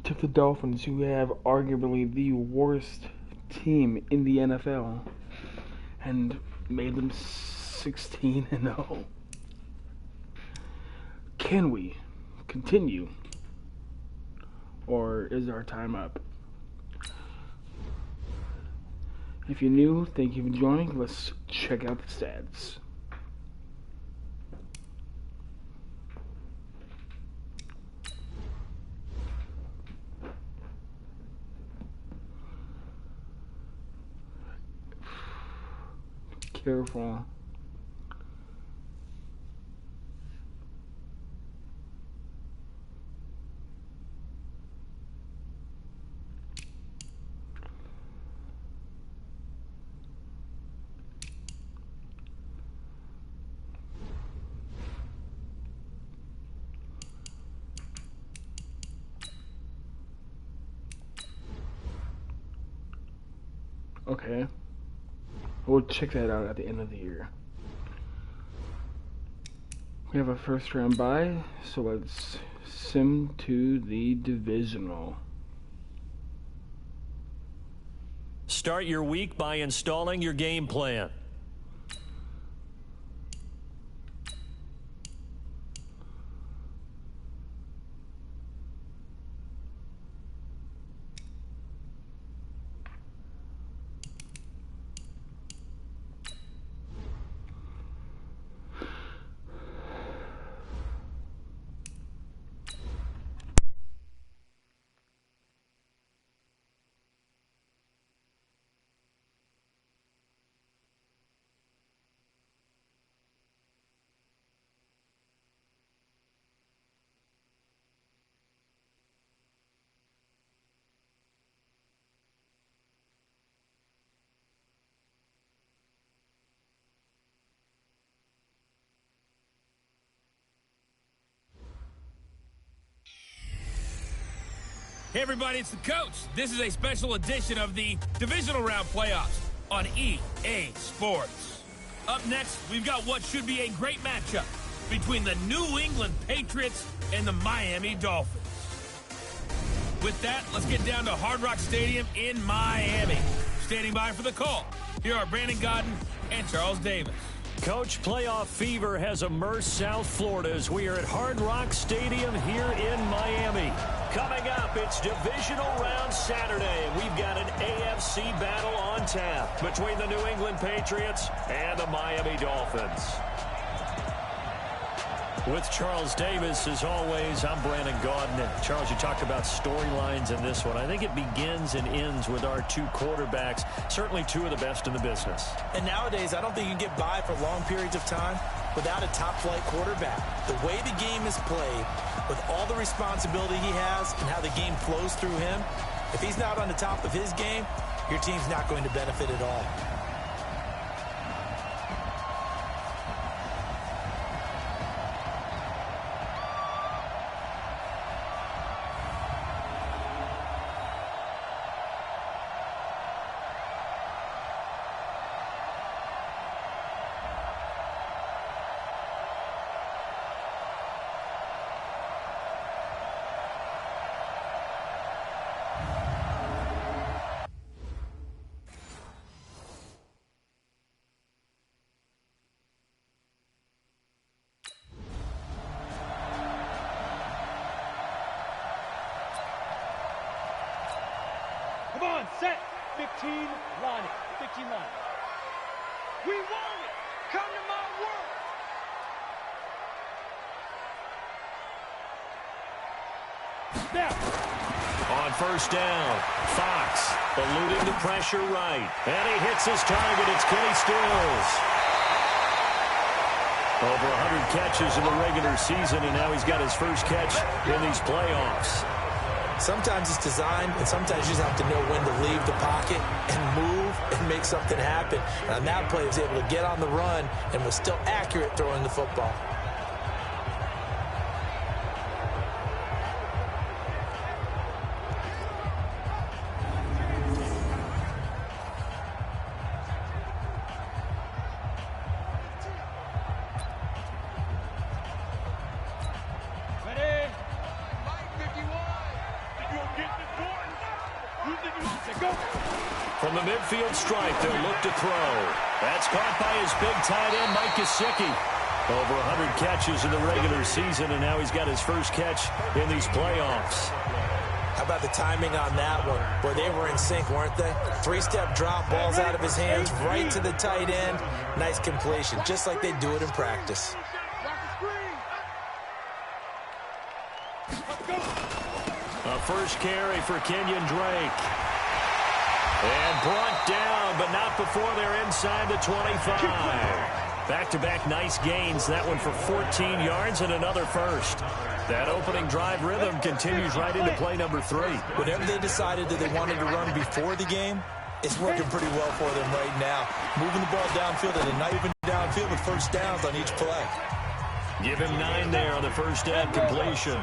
took the Dolphins, who have arguably the worst team in the NFL, and made them 16-0. Can we continue, or is our time up? If you're new, thank you for joining. Let's check out the stats. Careful. Okay. We'll check that out at the end of the year. We have a first round bye, so let's sim to the Divisional. Start your week by installing your game plan. Hey everybody, it's the coach. This is a special edition of the Divisional Round Playoffs on EA Sports. Up next, we've got what should be a great matchup between the New England Patriots and the Miami Dolphins. With that, let's get down to Hard Rock Stadium in Miami. Standing by for the call, here are Brandon Godden and Charles Davis. Coach, playoff fever has immersed South Florida as we are at Hard Rock Stadium here in Miami. Coming up, it's Divisional Round Saturday, and we've got an AFC battle on tap between the New England Patriots and the Miami Dolphins. With Charles Davis, as always, I'm Brandon Gaudin. And Charles, you talked about storylines in this one. I think it begins and ends with our two quarterbacks, certainly two of the best in the business. And nowadays, I don't think you can get by for long periods of time without a top-flight quarterback. The way the game is played, with all the responsibility he has and how the game flows through him, if he's not on the top of his game, your team's not going to benefit at all. Come on, set. 15 line. 15 line. We want it. Come to my world. Snap. On first down, Fox eluding the pressure right. And he hits his target. It's Kenny Stills. Over 100 catches in the regular season, and now he's got his first catch in these playoffs. Sometimes it's designed, and sometimes you just have to know when to leave the pocket and move and make something happen. And on that play, he was able to get on the run and was still accurate throwing the football. Ready? From the midfield stripe, they'll look to throw. That's caught by his big tight end, Mike Gesicki. Over 100 catches in the regular season, and now he's got his first catch in these playoffs. How about the timing on that one? Boy, they were in sync, weren't they? Three-step drop, balls out of his hands, right to the tight end. Nice completion, just like they do it in practice. A first carry for Kenyon Drake. And brought down, but not before they're inside the 25. Back-to-back nice gains. That one for 14 yards and another first. That opening drive rhythm continues right into play number 3. Whatever they decided that they wanted to run before the game, it's working pretty well for them right now. Moving the ball downfield and not even downfield with first downs on each play. Give him 9 there on the first down completion.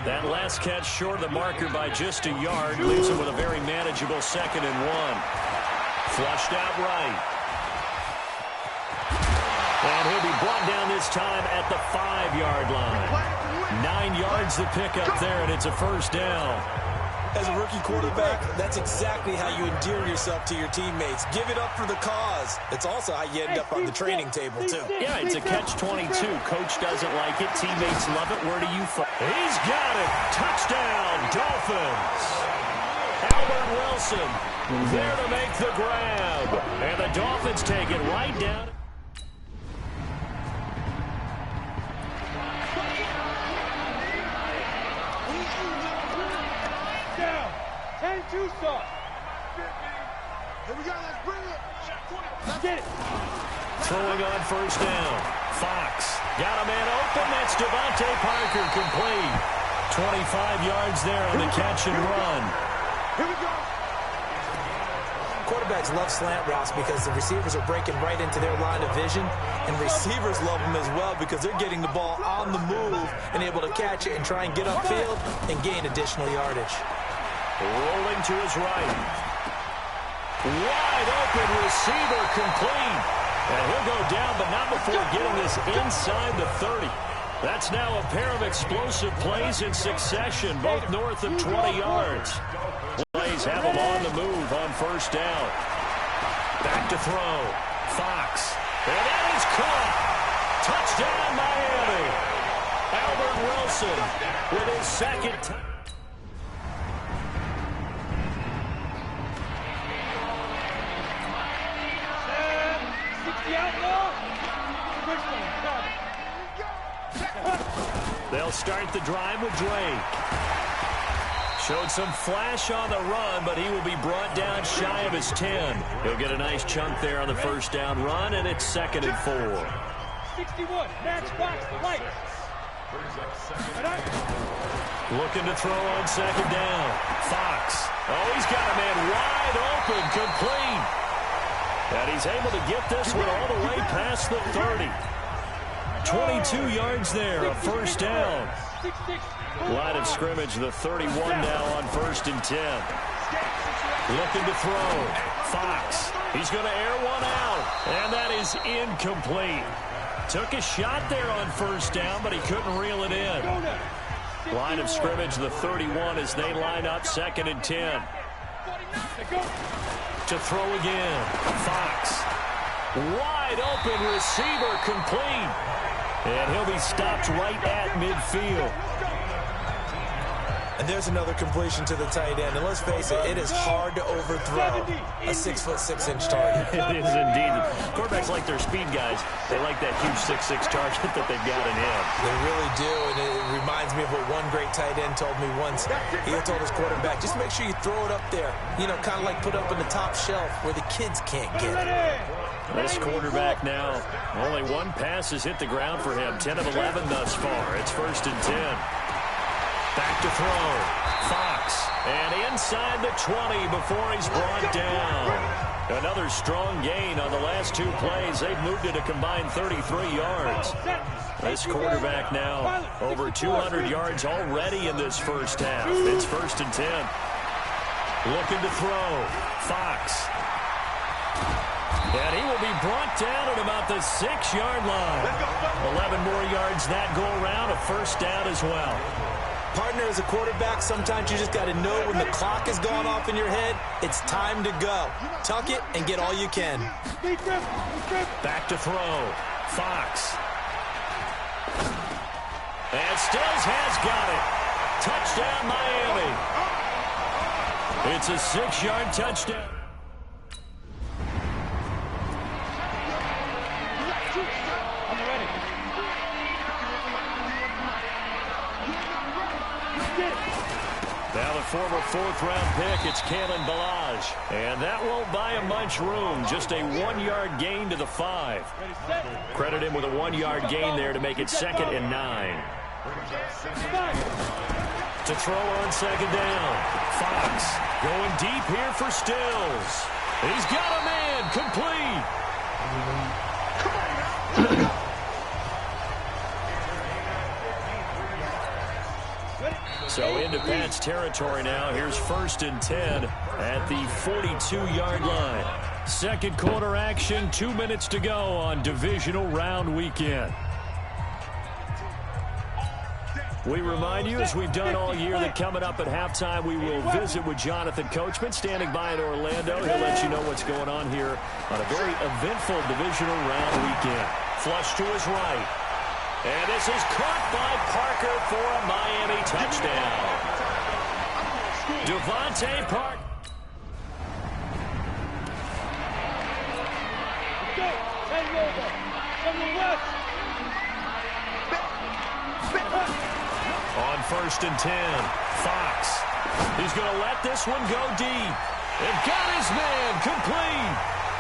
That last catch short of the marker by just a yard leaves him with a very manageable 2nd and 1. Flushed out right. And he'll be brought down this time at the 5-yard line. 9 yards to pick up there, and it's a first down. As a rookie quarterback, that's exactly how you endear yourself to your teammates. Give it up for the cause. It's also how you end up on the training table, too. Yeah, it's a catch-22. Coach doesn't like it. Teammates love it. Where do you fall? He's got it. Touchdown, Dolphins. Albert Wilson there to make the grab. And the Dolphins take it right down. Tucson. Here we go, let's bring it. Let's get it. Throwing on first down. Fox got a man open. That's Devontae Parker, complete. 25 yards there on the catch and run. Here we go. Quarterbacks love slant routes because the receivers are breaking right into their line of vision, and receivers love them as well because they're getting the ball on the move and able to catch it and try and get upfield and gain additional yardage. Rolling to his right. Wide open receiver, complete. And he'll go down, but not before getting this inside the 30. That's now a pair of explosive plays in succession, both north of 20 yards. Plays have him on the move on first down. Back to throw. Fox. And that is caught. Touchdown, Miami. Albert Wilson with his second touchdown. They'll start the drive with Drake. Showed some flash on the run, but he will be brought down shy of his 10. He'll get a nice chunk there on the first down run, and it's 2nd and 4. 61, match box, light. Looking to throw on 2nd down. Fox. Oh, he's got a man wide open, complete. And he's able to get this one all the way past the 30. 22 yards there, a first down. Line of scrimmage, the 31 now on 1st and 10. Looking to throw. Fox. He's going to air one out. And that is incomplete. Took a shot there on first down, but he couldn't reel it in. Line of scrimmage, the 31 as they line up 2nd and 10. To throw again. Fox. Wide open receiver, complete. And he'll be stopped right at midfield. And there's another completion to the tight end. And let's face it, it is hard to overthrow a 6'6" target. It is indeed. Quarterbacks like their speed guys. They like that huge 6'6" target that they've got in him. They really do, and it reminds me of what one great tight end told me once. He told his quarterback, just make sure you throw it up there. You know, kind of like put up in the top shelf where the kids can't get it. This quarterback now, only one pass has hit the ground for him. 10 of 11 thus far. It's 1st and 10. Back to throw. Fox. And inside the 20 before he's brought down. Another strong gain on the last 2 plays. They've moved it a combined 33 yards. This quarterback now over 200 yards already in this first half. It's 1st and 10. Looking to throw. Fox. And he will be brought down at about the 6-yard line. 11 more yards that go around, a first down as well. partner as a quarterback, sometimes you just got to know when the clock has gone off in your head, it's time to go. Tuck it and get all you can. Back to throw. Fox. And Stills has got it. Touchdown, Miami. It's a 6-yard touchdown. Now the former 4th-round pick, it's Kalen Ballage. And that won't buy him much room. Just a 1-yard gain to the 5. Credit him with a 1-yard gain there to make it 2nd and 9. To throw on 2nd down. Fox going deep here for Stills. He's got a man complete. So into Pat's territory now. Here's 1st and 10 at the 42-yard line. Second quarter action, 2 minutes to go on divisional round weekend. We remind you, as we've done all year, that coming up at halftime, we will visit with Jonathan Coachman, standing by in Orlando. He'll let you know what's going on here on a very eventful divisional round weekend. Flush to his right. And this is caught by Parker for a Miami touchdown. Devontae Parker. On 1st and 10, Fox. He's going to let this one go deep. And got his man complete.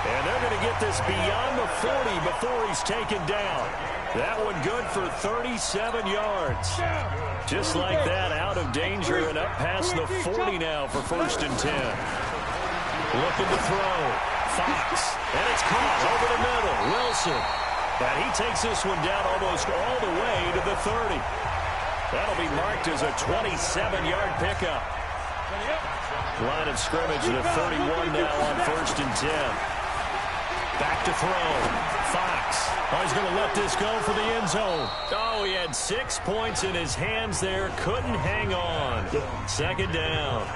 And they're going to get this beyond the 40 before he's taken down. That one good for 37 yards. Just like that, out of danger and up past the 40 now for 1st and 10. Looking to throw. Fox. And it's caught over the middle. Wilson. And he takes this one down almost all the way to the 30. That'll be marked as a 27-yard pickup. Line of scrimmage at a 31 now on 1st and 10. Back to throw. Fox. Oh, he's going to let this go for the end zone. Oh, he had 6 points in his hands there. Couldn't hang on. 2nd down.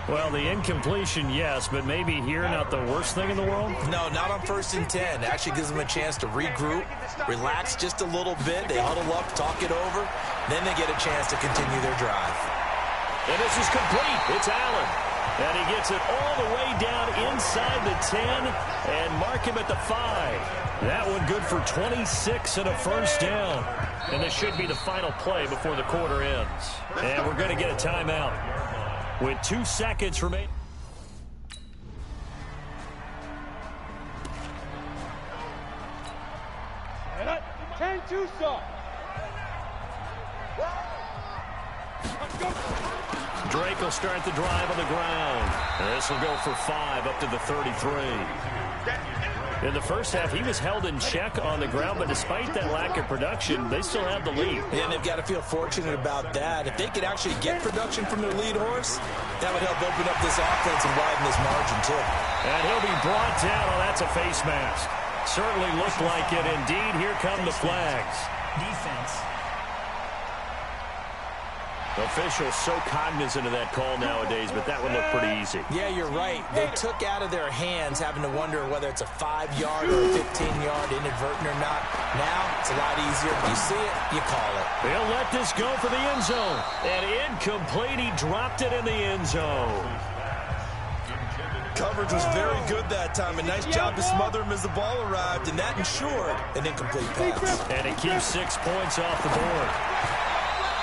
Well, the incompletion, yes, but maybe here not the worst thing in the world? No, not on 1st and 10. Actually gives them a chance to regroup, relax just a little bit. They huddle up, talk it over. Then they get a chance to continue their drive. And this is complete. It's Allen. And he gets it all the way down inside the 10 and mark him at the 5. That one good for 26 and a 1st down. And this should be the final play before the quarter ends. And we're going to get a timeout with 2 seconds remaining. And 10-2 start. Drake will start the drive on the ground. And this will go for 5 up to the 33. In the first half, he was held in check on the ground, but despite that lack of production, they still have the lead. And they've got to feel fortunate about that. If they could actually get production from their lead horse, that would help open up this offense and widen this margin, too. And he'll be brought down. Oh, that's a face mask. Certainly looked like it. Indeed, here come the flags. Defense. Officials so cognizant of that call nowadays, but that one looked pretty easy. Yeah, you're right. They took out of their hands having to wonder whether it's a 5-yard or a 15-yard inadvertent or not. Now, it's a lot easier. You see it, you call it. They'll let this go for the end zone. And incomplete. He dropped it in the end zone. Coverage was very good that time. A nice job to smother him as the ball arrived, and that ensured an incomplete pass. And it keeps 6 points off the board.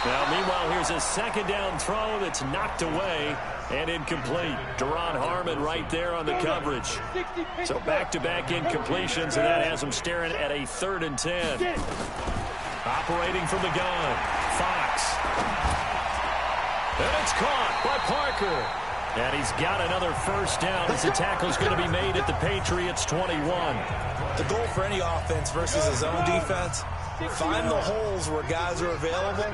Now, meanwhile, here's a 2nd down throw that's knocked away and incomplete. Deron Harmon right there on the coverage. So back-to-back incompletions, and that has him staring at a 3rd and 10. Operating from the gun, Fox. And it's caught by Parker. And he's got another 1st down as the tackle's going to be made at the Patriots' 21. The goal for any offense versus his own defense, find the holes where guys are available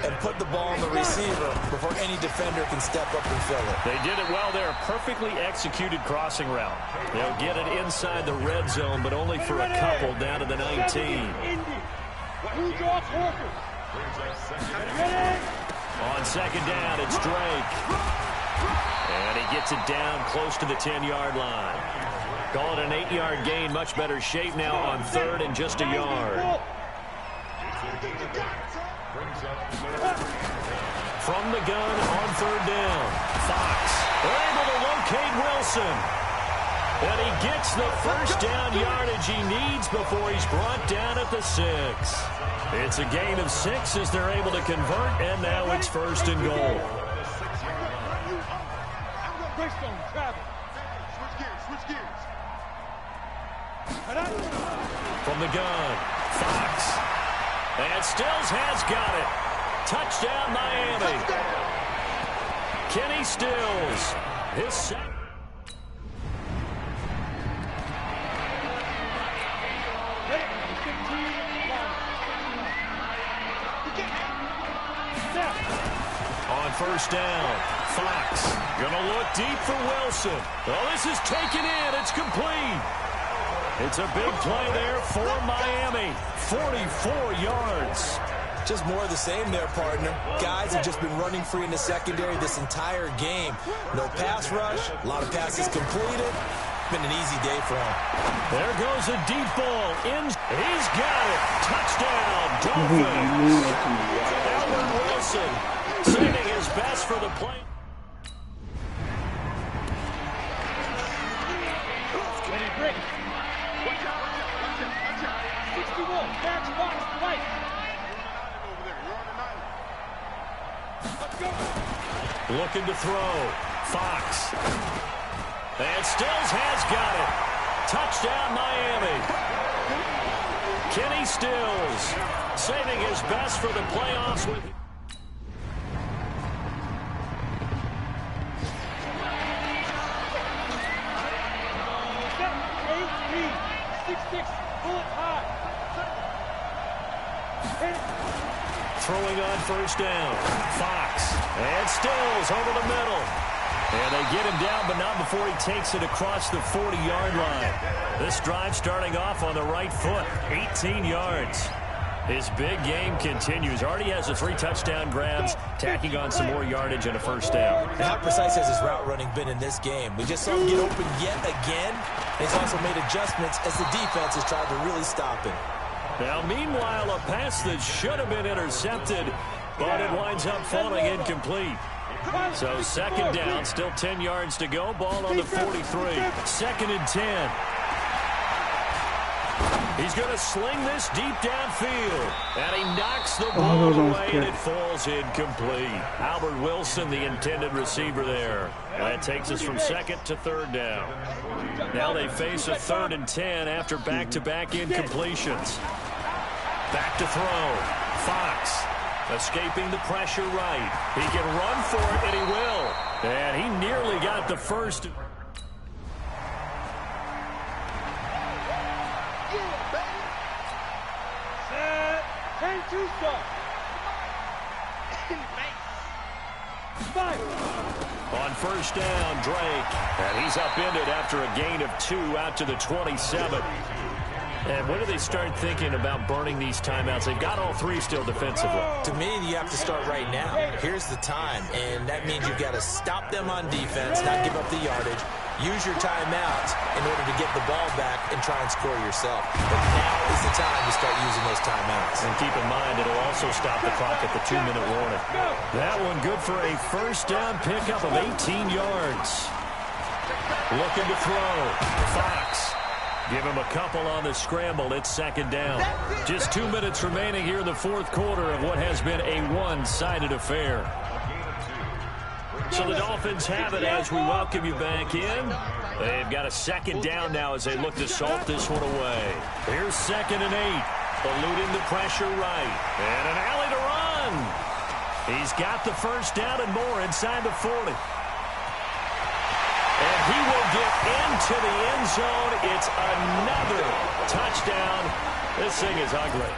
and put the ball on the receiver before any defender can step up and fill it. They did it well there. Perfectly executed crossing route. They'll get it inside the red zone, but only for a couple down to the 19. On second down, it's Drake. And he gets it down close to the 10-yard line. Call it an 8-yard gain. Much better shape now on third and just a yard. From the gun on third down. Fox able to locate Wilson. And he gets the first down yardage he needs before he's brought down at the 6. It's a gain of 6 as they're able to convert, and now it's first and goal. From the gun, Fox. And Stills has got it. Touchdown, Miami. Kenny Stills. His second. On first down, Fox gonna look deep for Wilson. Oh, this is taken in. It's complete. It's a big play there for Miami. 44 yards. Just more of the same there, partner. Guys have just been running free in the secondary this entire game. No pass rush, a lot of passes completed. Been an easy day for him. There goes a deep ball. He's got it. Touchdown, Dolphins. Albert Wilson saving his best for the play. Looking to throw. Fox. And Stills has got it. Touchdown, Miami. Kenny Stills saving his best for the playoffs with... Throwing on first down. Fox. And Stills over the middle. And they get him down, but not before he takes it across the 40-yard line. This drive starting off on the right foot. 18 yards. His big game continues. Already has the 3 touchdown grabs, tacking on some more yardage and a first down. And how precise has his route running been in this game? We just saw him get open yet again. He's also made adjustments as the defense has tried to really stop him. Now, meanwhile, a pass that should have been intercepted, but it winds up falling incomplete. So second down, still 10 yards to go. Ball on the 43. Second and 10. He's going to sling this deep downfield. And he knocks the ball away, and it falls incomplete. Albert Wilson, the intended receiver there. And that takes us from second to third down. Now they face a 3rd and 10 after back-to-back incompletions. Back to throw. Fox escaping the pressure right. He can run for it, and he will. And he nearly got the first. On first down, Drake. And he's upended after a gain of 2 out to the 27. And when do they start thinking about burning these timeouts? They've got all 3 still defensively. To me, you have to start right now. Here's the time, and that means you've got to stop them on defense, not give up the yardage. Use your timeouts in order to get the ball back and try and score yourself. But now is the time to start using those timeouts. And keep in mind, it'll also stop the clock at the 2-minute warning. That one good for a first down pickup of 18 yards. Looking to throw. Fox. Give him a couple on the scramble. It's second down. Just 2 minutes remaining here in the 4th quarter of what has been a one-sided affair. So the Dolphins have it as we welcome you back in. They've got a second down now as they look to salt this one away. Here's 2nd and 8. Eluding the pressure right. And an alley to run. He's got the first down and more inside the 40. And he will get into the end zone. It's another touchdown. This thing is ugly.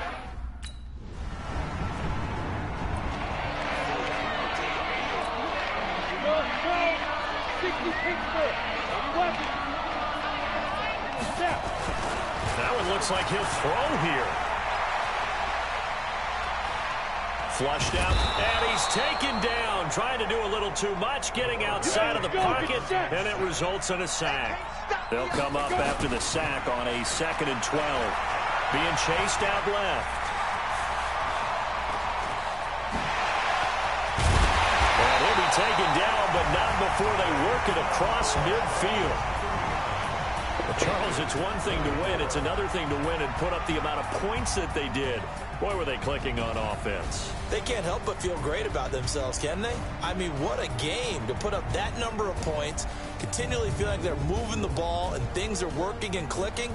That one looks like he'll throw here. Flushed out, and he's taken down. Trying to do a little too much, getting outside of the pocket, and it results in a sack. They'll come up after the sack on a 2nd and 12. Being chased out left. And he'll be taken down, but not before they work it across midfield. Well, Charles, it's one thing to win. It's another thing to win and put up the amount of points that they did. Boy, were they clicking on offense. They can't help but feel great about themselves, can they? I mean, what a game to put up that number of points, continually feel like they're moving the ball and things are working and clicking.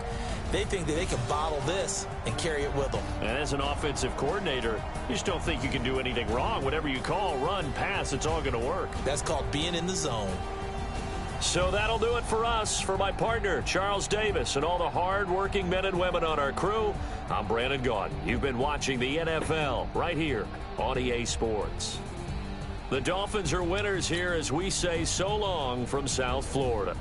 They think that they can bottle this and carry it with them. And as an offensive coordinator, you just don't think you can do anything wrong. Whatever you call, run, pass, it's all going to work. That's called being in the zone. So that'll do it for us. For my partner, Charles Davis, and all the hard-working men and women on our crew, I'm Brandon Gaudin. You've been watching the NFL right here on EA Sports. The Dolphins are winners here as we say so long from South Florida.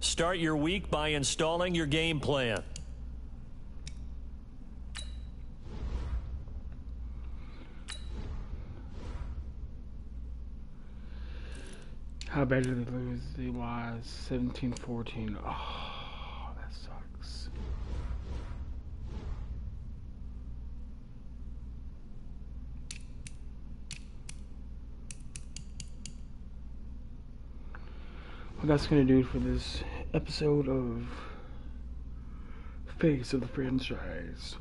Start your week by installing your game plan. How bad did they lose? It was 17-14. Oh, that sucks. Well, that's going to do it for this episode of Face of the Franchise.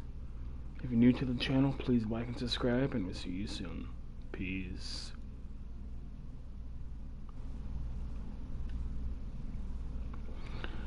If you're new to the channel, please like and subscribe, and we'll see you soon. Peace.